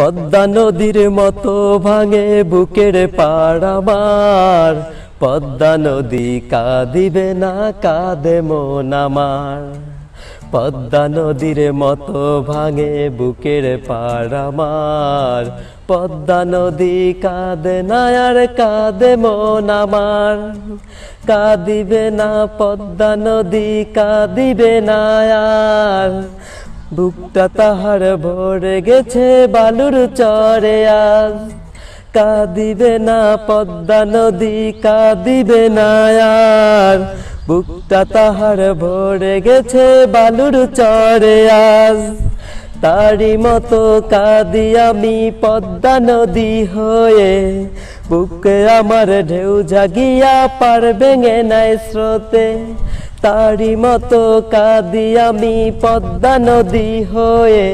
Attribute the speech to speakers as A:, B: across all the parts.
A: পদ্মা নদীর মতো ভাঙে বুকের পাড় আমার, পদ্মা নদী কাঁদিবে না কাঁদে মন আমার। পদ্মা নদীর মতো ভাঙে বুকের পাড় আমার, পদ্মা নদী কাঁদে না আর কাঁদে মন আমার। কাঁদিবে না পদ্মা নদী কাঁদিবে না আর, বুকটা তাহার ভরে গেছে বালুর চরে আজ। কাঁদিবে না পদ্মা নদী কাঁদিবে না আর, বুকটা তাহার ভরে গেছে বালুর চরে আজ। তারি মতো কাঁদি আমি পদ্মা নদী হয়ে, বুকে আমার ঢেউ জাগিয়া পার ভেঙে নাই স্রোতে। তারি মতো কাঁদি আমি পদ্মা নদী হয়ে,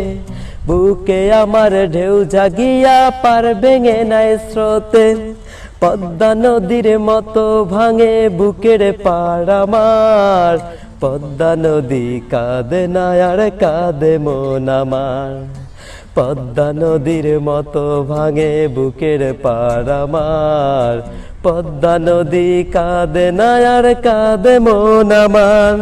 A: বুকে আমার ঢেউ জাগিয়া পার ভেঙে নাই স্রোতে। পদ্মা নদীর মতো ভাঙে বুকের পাড় আমার, পদ্মা নদী কাঁদে না আর কাঁদে মন আমার। পদ্মা নদীর মতো ভাঙে বুকের পাড় আমার, পদ্মা নদী কাঁদে না আর কাঁদে মন আমার।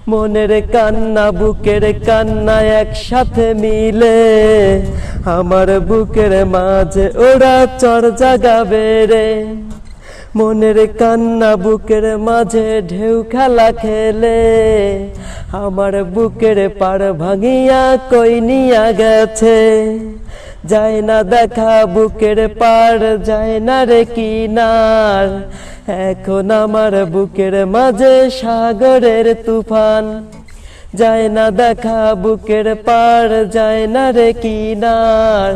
A: মনের কান্না বুকের কান্না একসাথে মিলে, আমার বুকের মাঝে ওরা চর জাগাবে রে। মনের কান্না বুকের মাঝে ঢেউ খেলা খেলে, আমার বুকের পাড় ভাঙিয়া কই নিয়া গেছে। যায় না দেখা বুকের পাড় যায় না রে কিনার, এখন আমার বুকের মাঝে সাগরের তুফান। যায় না দেখা বুকের পাড় যায় না রে কিনার,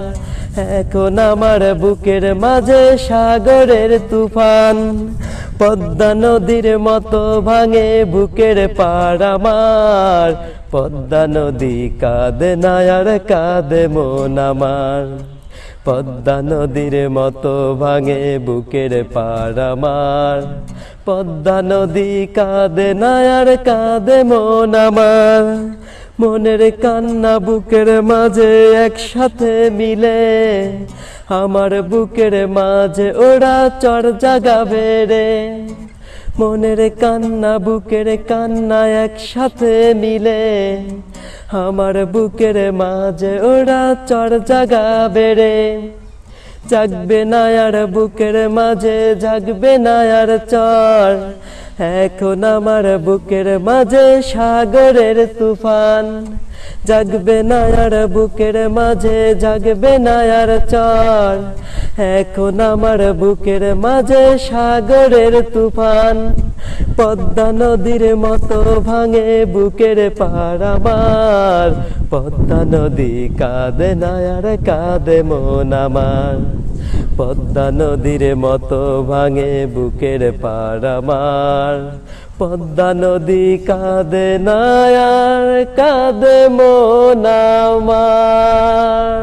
A: এখন আমার বুকের মাঝে সাগরের তুফান। পদ্মা নদীর মতো ভাঙে বুকের পাড় আমার, পদ্মা নদী কাঁদে না আর কাঁদে মন আমার। পদ্মা নদীর মতো ভাঙে বুকের পাড় আমার, পদ্মা নদী কাঁদে না আর কাঁদে মন আমার। মনের কান্না বুকের মাঝে একসাথে মিলে, আমার বুকের মাঝে ওরা চর জাগাবে রে। মনের কান্না বুকের কান্না একসাথে মিলে, আমার বুকের মাঝে ওরা চর জাগাবে রে। জাগবে না আর বুকের মাঝে জাগবে না আর চর, এখন আমার বুকের মাঝে সাগরের তুফান। জাগবে না আর বুকের মাঝে জাগবে না আর চর, এখন আমার বুকের মাঝে সাগরের তুফান। পদ্মা নদীর মতো ভাঙে বুকের পাড় আমার, পদ্মা নদী কাঁদে না আর কাঁদে মন আমার। পদ্মা নদীর মতো ভাঙে বুকের পাড় আমার, পদ্মা নদী কাঁদে না আর কাঁদে মন আমার।